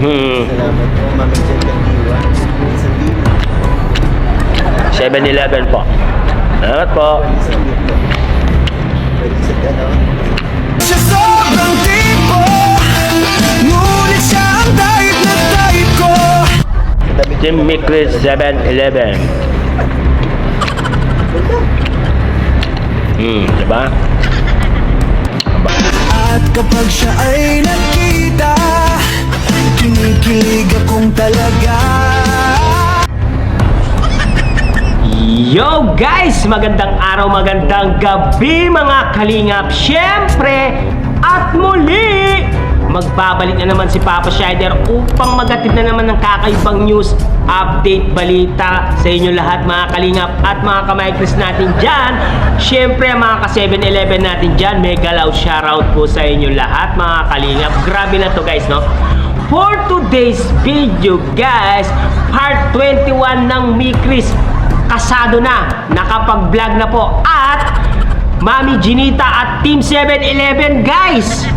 Salamat po, Mami Jen Kandiwa. Isang libo. 7-Eleven po. Salamat po. Isang libo. Pwede sa ano? Sa sobrang tipo, ngunit siya ang type na type ko. Jimmy Chris 7-Eleven. Diba? At kapag siya ay nakita, kinikilig akong talaga. Yo guys! Magandang araw, magandang gabi mga kalingap. Siyempre, at muli, magbabalik na naman si Papa Shider upang magatid na naman ng kakaibang news, update, balita sa inyo lahat mga kalingap at mga kamaykris natin dyan. Siyempre, mga ka 7-Eleven natin dyan, mega loud shoutout po sa inyo lahat mga kalingap. Grabe na to guys, no? For today's video guys, part 21 ng Mikris. Kasado na, nakapag-vlog na po at Mami Ginita at Team 7-Eleven guys.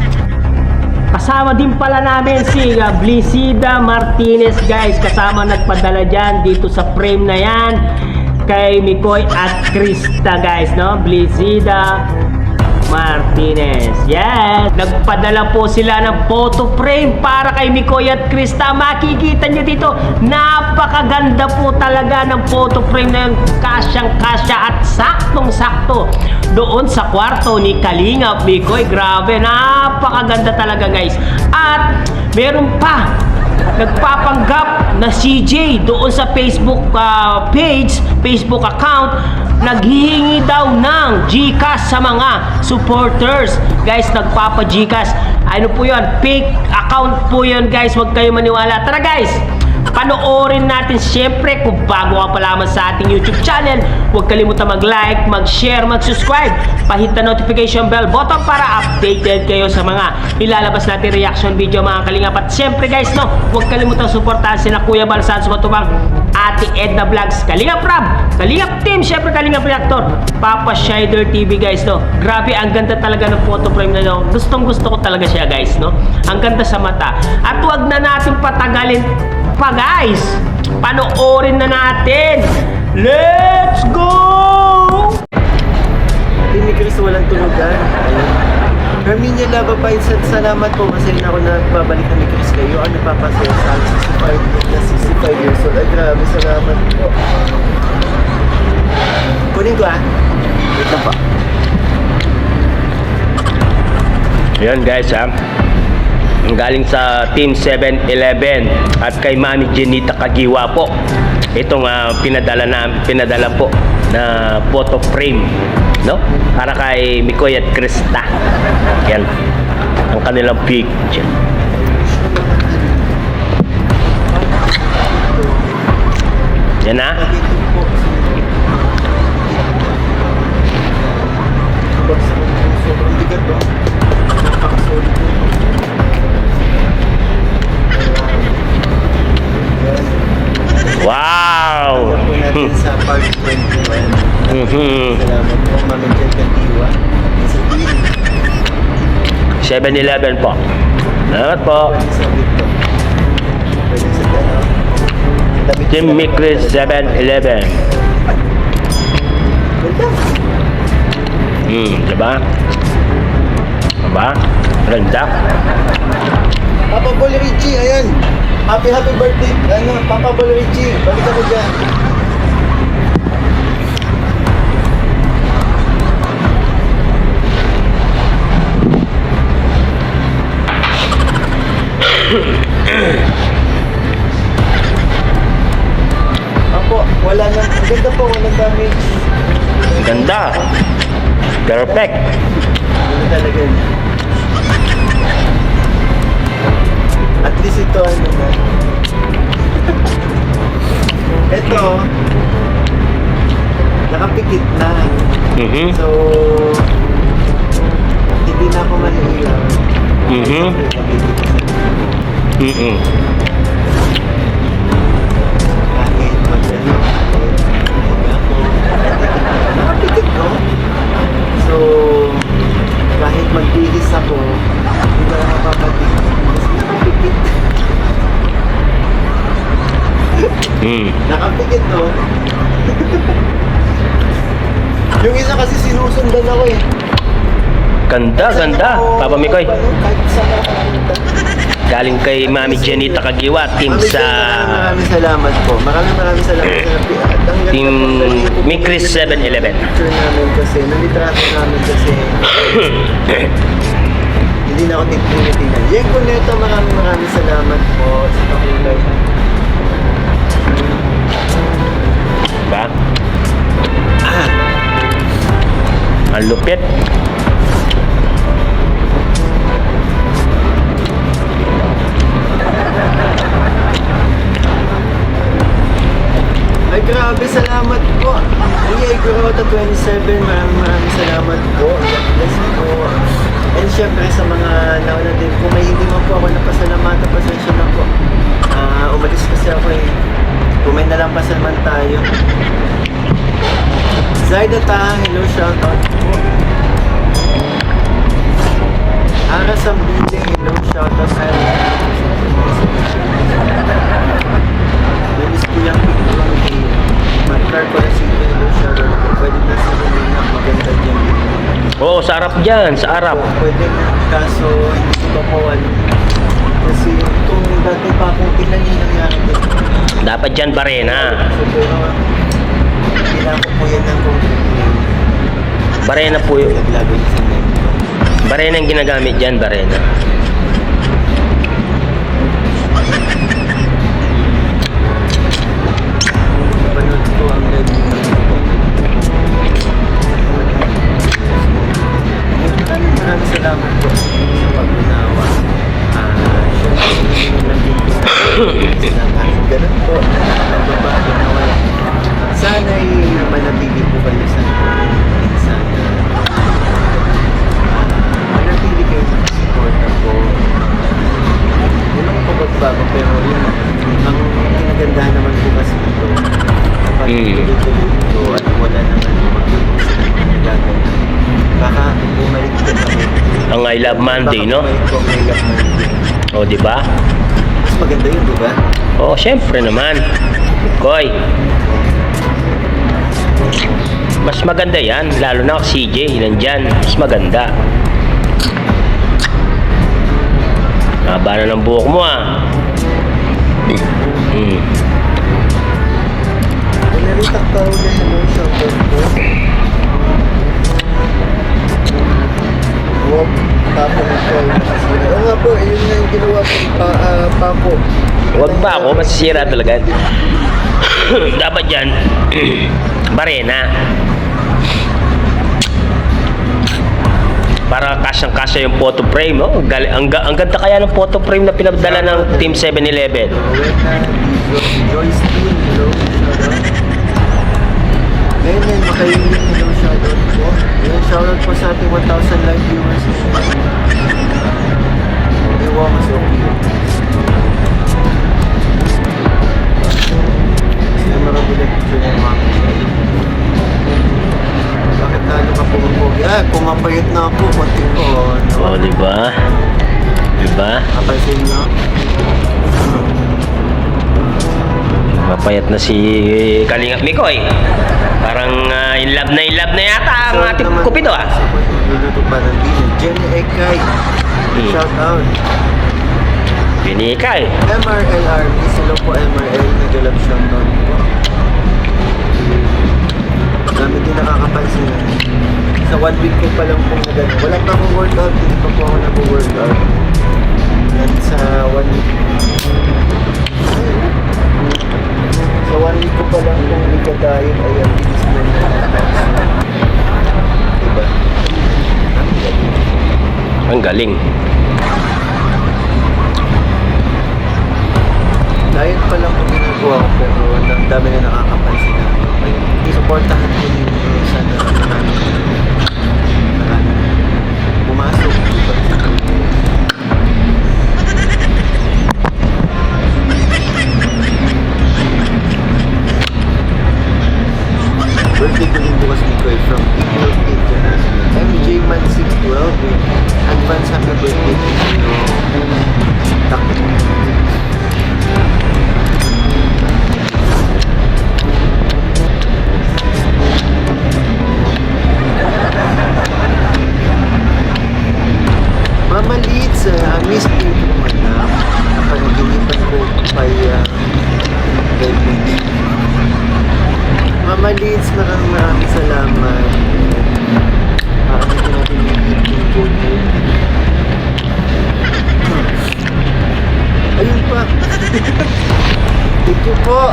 Kasama din pala namin si Blisida Martinez guys. Kasama nagpadala dyan dito sa frame na yan kay Mikoy at Krista guys, no? Blisida Martinez. Yes! Nagpadala po sila ng photo frame para kay Mikoy at Krista. Makikita nyo dito, napakaganda po talaga ng photo frame na yun. Kasyang-kasya at saktong-sakto doon sa kwarto ni Kalingap Mikoy. Grabe, napakaganda talaga guys. At meron pa nagpapanggap na CJ doon sa Facebook page, Facebook account, naghihingi daw ng GCash sa mga supporters. Guys, nagpapa-GCash. Ano po yun? Fake account po yun guys. Huwag kayo maniwala. Tara guys! Panoorin natin siyempre. Kung bago ka pa lamang sa ating YouTube channel, huwag kalimutan mag-like, mag-share, mag-subscribe. Pahit na notification bell button para updated kayo sa mga ilalabas natin reaction video mga kalingap. At siyempre guys, no, huwag kalimutan suportahan sina Kuya Balsan Sumatubang, Ate Edna Vlogs, Kalingap Rab, Kalingap Team, siyempre Kalingap Reactor, Papa Shider TV guys, no. Grabe, ang ganda talaga ng photo frame na no. Gustong gusto ko talaga siya guys, no. Ang ganda sa mata. At huwag na natin patagalin pa guys, panoorin na natin. Let's go! Team Mikris, walang tunugan. Herminia Lava pa, salamat po kasi na ako nagbabalik na Mikris kayo. Ano papasaya sa 65 years old. Ay grabe, salamat po. Kunin ko wait lang po. Yan guys ha. Galing sa Team 7-Eleven at kay Mami Ginita Kagiwa po. Itong pinadala po na photo frame, no? Para kay Mikoy at Krista. Yan. Ang kanilang picture. Yan na. Sobrang bigat ba? Napakasolid po. Wow! Alam po natin sa part 21. Salamat po, Mami Jen Kandiwa. Isang libo. 7-Eleven po. Salamat po. Pwede sa libo. Pwede sa ano? Jimmy Chris 7-Eleven. Ganda. Diba? Diba? Ganda. Papa Bol Richie, ayan. Happy birthday. Ano, Papa Bol Richie. Balik ako dyan. Apo, wala na. Ang ganda po, walang damage. Ganda. Perfect. Ganda talaga yun. At least ito ano na. Ito, nakapikit na. So, hindi na ako manihilaw. Kahit magdalo, nakapikit ko. So, kahit magbihis ako, hindi ko na mapapatigil. Kasi nakapikit. Nakapikit, no? Yung isa kasi sinusundan ako eh. Ganda, ganda. Papa Mikoy. Kahit saan ako pumunta. Galing kay Mami Jenita Kagiwa, team Mami sa maraming salamat po. Maraming salamat sa Team Mikris 7-Eleven. Picture namin kasi, nalitrato namin kasi hindi na ako tinitingnan. Yung Cuneta, maraming salamat po sa pakulay. Diba? Ang lupit. Ay, grabe, salamat po. Iya, Igorota 27, maraming salamat po. God bless po. And syempre sa mga nauna din, kung may hindi man po ako napasalamatan, pasensya na po. Umalis kasi ako eh. Kung may nalampasan man tayo. Zaida Tahang, hello, shoutout po. Ara Sambile, hello, shoutout sa Namiss ko yung picture ni Marcar Coracito, hello, shoutout po. Pwede na sa Romina, maganda dyan. Oo, sa Arab dyan, sa Arab. Pwede na, kaso hindi ko pa po ano. Kasi itong dati pa akong pinali nangyari din. Dapat dyan Barena. So, pero pinako po yan ng concrete. Barena po yun. Naglagay sa cemento. Barena ang ginagamit dyan, Barena. Napanood ko ang live ng maraming salamat po sa pag-unawa. Siyempre, hindi lang din po na kahit ganun po, nagbabago na wala. Sana'y manatili po kayo sa sana manatili kayo sa supporta po. Yun ang pagbabago, pero yun ang kinagandahan naman po kasi ito kapag tuloy-tuloy ito at wala naman yung mga nagaganda. Baka bumalik ko kami. Ang I Love Monday, no? Baka bumalik ko ang I Love Monday. O, di ba? Mas maganda yun, di ba? Oo, syempre naman. Koy. Mas maganda yan, lalo na si CJ, nandyan. Mas maganda. Haba na ng buhok mo, ah. Naritak pa ulit hello, shoutout po. Huwag tapo na siya yung masisira. Oo nga po, yun na yung ginawa ko papo. Huwag pa ako, masisira talaga. Dapat dyan, Barena. Para kasyang-kasya yung photo frame, oh. Ang ganda kaya ng photo frame na pinadala ng Team 7-Eleven. Joyce Team, hello, shoutout. Ngayon, makainin, hello, shoutout po. Yan, shoutout po sa ating 1,000 live viewers. Ewa, mas okay. Kasi marami na picture ng mga bakit talo ka pumapog? Pumapayot na ako, konti ko. Oh, di ba? Di ba? Kapansin nyo? Mapayat na si Kalingap Mikoy. Parang in love na yata ang ating kupido, ah. Luluto pa ng dinner. Jenny Ekay. Shout out. Pinikay. MRL Army. Sila po MRL. Nag-love shout out po. Dami din nakakapansin. Sa 1 week ko pa lang pong nagano. Wala pa akong workout. Hindi pa po ako nag-workout. Yan sa 1 week. Sa 1 week ko pa lang kung nagka-diet ay ang bilis mo na diba? Ang galing. Diet pa lang kung ginagawa ko pero ang dami na nakakapansin na i-supportahan ko din sana marami pumasok diba? Birthday ko din bukas ni Koy from Eagle International. MJ Man 612 advance happy birthday to you. Please pray ko anak. Panaginipan ko kay David. Mama Liz, maraming salamat. Hindi natin yung gold. Ayun pa. Thank you po.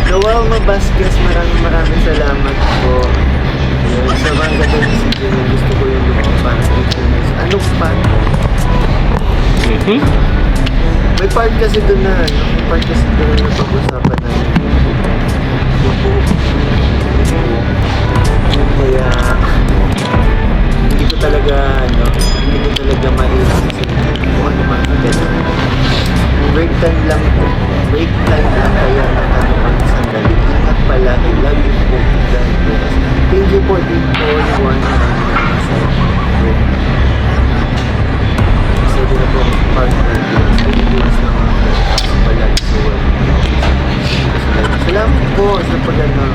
Noel Mabasquez, maraming salamat po. Ayun, sa mga ganda ni si Jenny, gusto ko yung lumapan. Ano pa? May part kasi doon na, may part kasi doon na pag-usapan na yung buhok. Kaya, hindi ko talaga maiisip kung ano man ganun. Break time lang kaya nakano sandali. Ingat palagi, love you po. Thank you for the all-in-one. Isa din na po ang partner sa Pilipinas na palagi sa world. Salamat po sa pag-ano.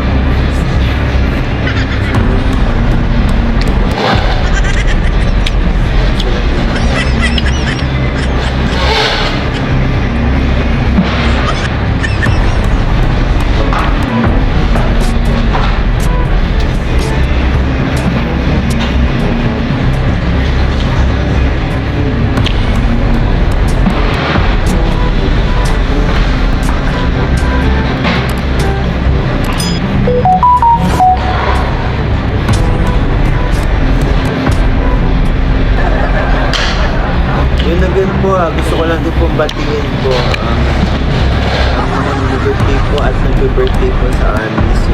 Gusto ko lang din pong batiin po ang mga birthday po at nag-birthday po sa amin. So,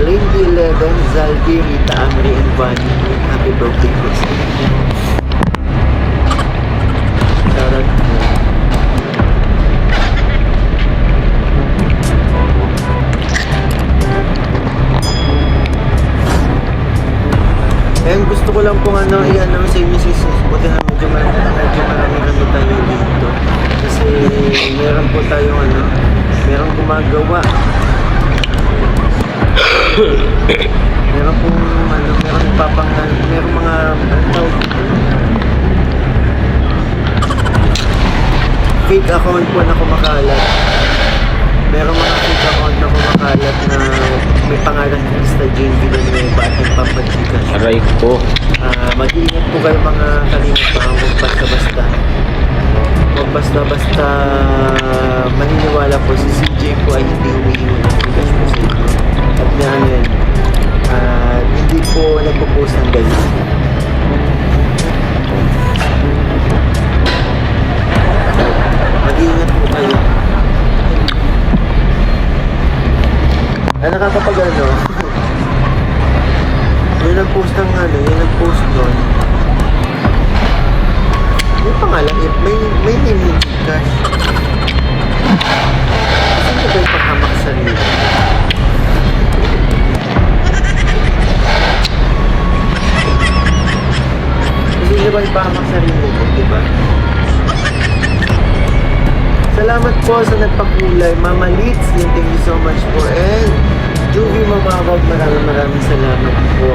Lindy 11, Zaldi, Rita, Amri, and Bunny. Happy birthday po sa inyo. Shoutout po. And gusto ko lang pong i-announce sa inyo sis. Buti na medyo maraming ano tayo dito. Kasi meron po tayong meron gumagawa. Meron pong meron papangan, meron mga fake account po na kumakalat. Meron mga fake account na kumakalat na may pangalan Krista Jane Villanueva at nagpapachikas. Aray ko. Mag-iingat po kayo mga kalingap pa. Huwag basta-basta maniniwala po si CJ po ay hindi humihingi ng bigas po sa inyo. At hindi po nagpo-post ng ganyan. Mag-iingat po kayo. Nakakapag yun ang post ng yun ang post doon. May pangalan, may name yung cash. Kasi ba yung paghamak sa rin? Kasi ba yung paghamak sa rin mo, diba? Salamat po sa nagpakulay. Mama Litz, thank you so much po. And Juvie Mamabag, maraming salamat po.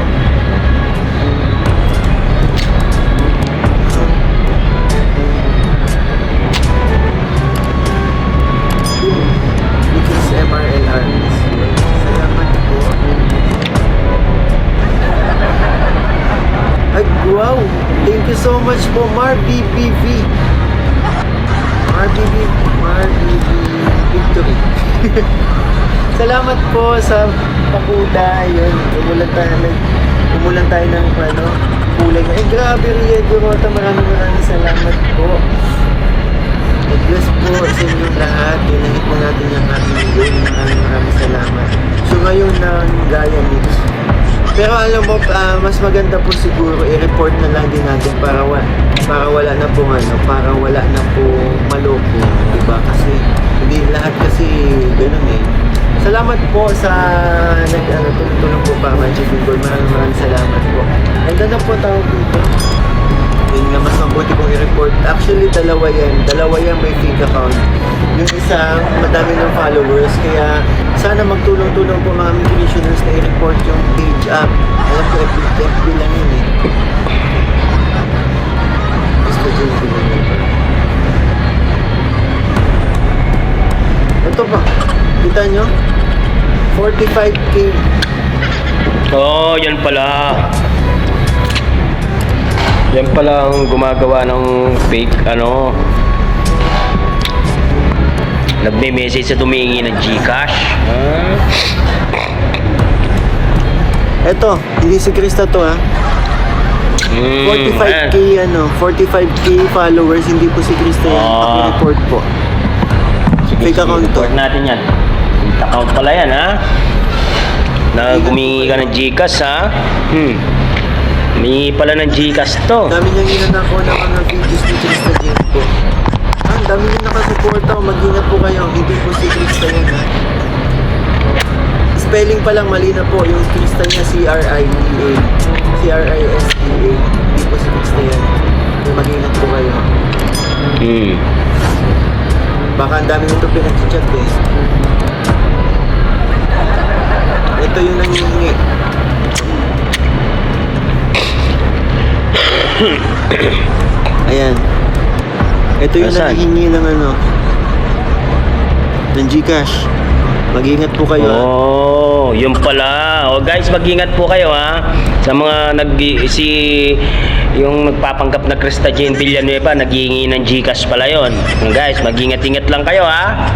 Because MRLR is here. Salamat po. Ay, wow! Thank you so much po, MarBBV. MarBBV Victory. Salamat po sa pakuda. Yun, umulan tayo ng kulay. Grabe, Riego Rota, maraming salamat po. God-bless po sa inyong lahat. Inahit na natin yung ating video. Maraming salamat. So ngayon gaya nito. Pero alam mo, mas maganda po siguro i-report na lang din natin para wala na po para wala na po maloko, diba? Kasi hindi lahat kasi ganun eh. Salamat po sa tulong po para ma-achieve goal. Maraming salamat po. And na po tawag dito. Yun nga, mas mabuti kong i-report. Actually, dalawa yan may fake account. Yung isang madami ng followers. Kaya sana magtulong-tulong po mga commissioners na i-report yung page up. Alam ko, FB lang yun eh. Gusto dyan, 45K. Oh, yan pala. Yan pala ang gumagawa ng fake ano. Nagme-message sa tumingi ng GCash. Eto, hindi si Krista to ha. 45K ano, 45K followers, hindi po si Krista yan. Ah. Paki-report po. Sige, Fake account to. report natin yan. Fake account pala yan, ha? Na gumingi ka ng GCash, ha? Humingi pala ng GCash to. Dami niyang inanako na mga videos ni Krista Jane po. Ang dami niyang nakasuporta. Mag-ingat po kayo. Hindi po si Krista yan ha. Spelling pa lang mali na po. Yung Krista niya C-R-I-E-A. C-R-I-S-E-A. Hindi po si Krista yan. Kaya mag-ingat po kayo. Baka ang dami nito pinag-chat eh. Ito yung nangihingi. Ayan. Ito yung Nasaan? nangihingi ng ano, ng GCash. Mag-ingat po kayo. Oh, yun pala. Oh, guys, mag-ingat po kayo, ha? Sa mga yung nagpapanggap na Krista Jane Villanueva, naghihingi ng GCash pala yun. Guys, mag-ingat-ingat lang kayo, ha?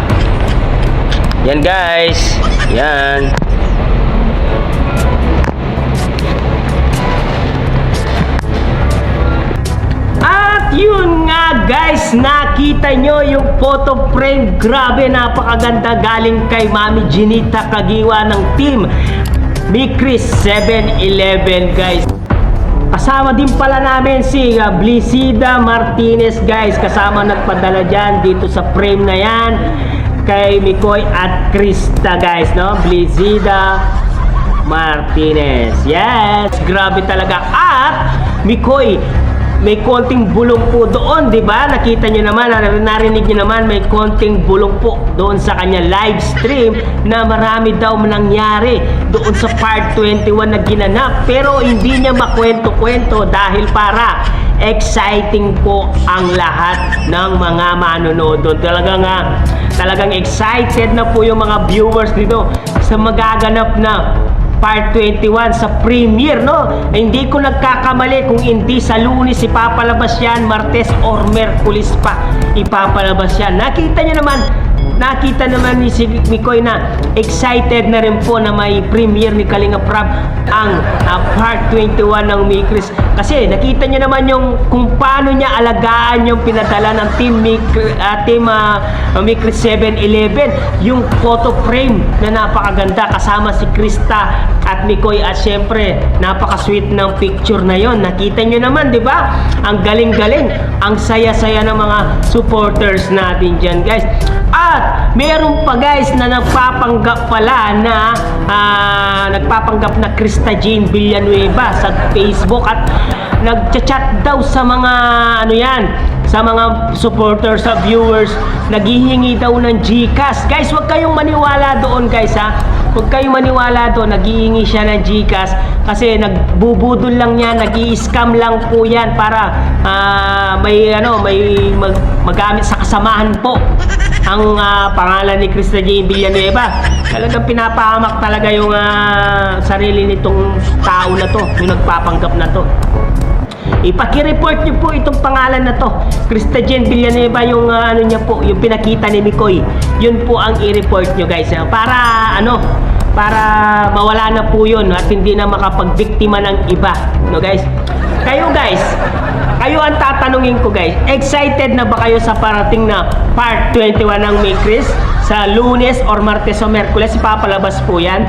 Yan, guys. Yan. At yun nga guys, nakita nyo yung photo frame. Grabe, napakaganda, galing kay Mami Ginita Kagiwa ng team Mikris 7-Eleven guys. Kasama din pala namin si Blisida Martinez guys. Kasama nagpadala dyan dito sa frame na yan kay Mikoy at Krista guys, no? Blisida Martinez. Yes, grabe talaga. At Mikoy, may konting bulong po doon, di ba? Nakita nyo naman, narinig nyo naman, may konting bulong po doon sa kanya live stream na marami daw nangyari doon sa part 21 na ginanap. Pero hindi niya makwento-kwento dahil para exciting po ang lahat ng mga manonood doon. Talagang excited na po yung mga viewers dito sa magaganap na Part 21 sa premiere, no? Hindi ko nagkakamali kung hindi sa Lunes ipapalabas yan, Martes or Merkulis pa ipapalabas yan. Nakita naman ni si Mikoy na excited na rin po na may premiere ni Kalinga Prab ang Part 21 ng Mikris. Kasi nakita niyo naman yung kung paano niya alagaan yung pinadala ng team Mikris 7-Eleven, yung photo frame na napakaganda kasama si Krista at Mikoy, at syempre napaka-sweet ng picture na yon. Nakita niyo naman, 'di ba? Ang galing-galing, ang saya-saya ng mga supporters natin diyan, guys. At meron pa guys na nagpapanggap pala na nagpapanggap na Krista Jane Villanueva sa Facebook at nagchat-chat daw sa mga sa mga supporters, sa viewers, naghihingi daw ng GCash. Guys, huwag kayong maniwala doon guys ha. Huwag kayong maniwala doon, naghihingi siya ng GCash kasi nagbubudol lang yan, nag-i-scam lang po yan para magamit sa kasamahan po ang pangalan ni Krista Jane Villanueva. Talagang pinapahamak talaga yung sarili nitong tao na to, yung nagpapanggap na to. Ipaki-report niyo po itong pangalan na to, Krista Jane Villanueva, yung niya po, yung pinakita ni Mikoy. Yun po ang i-report niyo guys, para mawala na po yun at hindi na makapagbiktima ng iba, no guys. Kayo ang tatanungin ko guys, excited na ba kayo sa parating na part 21 ng Mikris? Sa Lunes or Martes o Merkulis ipapalabas po yan.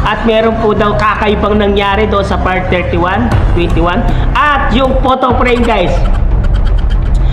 At meron po daw kakaibang nangyari doon sa part 21. At yung photo frame guys,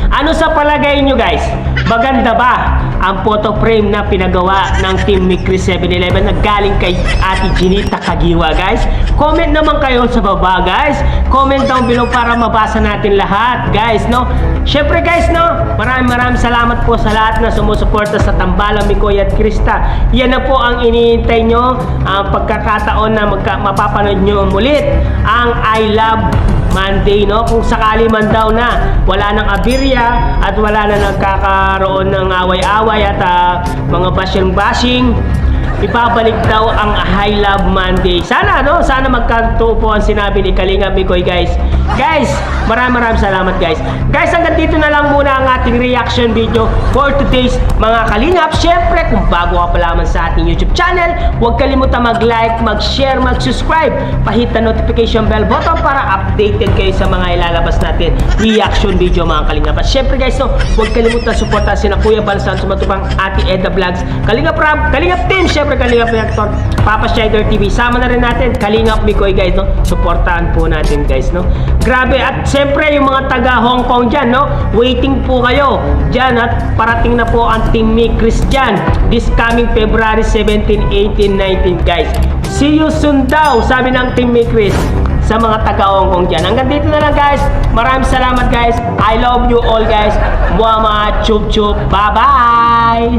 ano sa palagay nyo guys? Maganda ba ang photo frame na pinagawa ng Team Mikris 7-Eleven na galing kay Ate Ginita Kagiwa guys? Comment naman kayo sa baba guys. Comment down below para mabasa natin lahat guys, no? Syempre guys, no? Maraming salamat po sa lahat na sumusuporta sa Tambalang Mikoy at Krista. Yan na po ang iniintay nyo, ang pagkakataon na mapapanood nyo mulit ang I Love Monday, no? Kung sakali man daw na wala nang abirya at wala na nagkakaroon ng away-away at mga bashing, ibabalik daw ang High Love Monday. Sana, no? Sana magkanto po ang sinabi ni Kalingap Mikoy, guys. Guys, maraming salamat, guys. Guys, hanggang dito na lang muna ang ating reaction video for today's mga Kalingap. Siyempre, kung bago ka pa lamang sa ating YouTube channel, huwag kalimutan mag-like, mag-share, mag-subscribe. Pahit na notification bell button para updated kayo sa mga ilalabas natin reaction video, mga Kalingap. At siyempre, guys, no, huwag kalimutan suporta sina Kuya Balsan, sumatupang Ate Edna Vlogs, Kalingap Rap, Kalingap Team, siyempre Kalingap Reactor, Papa Shider TV. Sama na rin natin Kalingap Mikoy, guys, no? Suportahan po natin, guys, no? Grabe, at siyempre yung mga taga Hong Kong dyan, no? Waiting po kayo dyan, at parating na po ang Team Mikris dyan this coming February 17, 18, 19, guys. See you soon daw, sabi ng Team Mikris sa mga taga Hong Kong dyan. Hanggang dito na lang, guys. Maraming salamat, guys. I love you all, guys. Muama, chup chup. Bye-bye!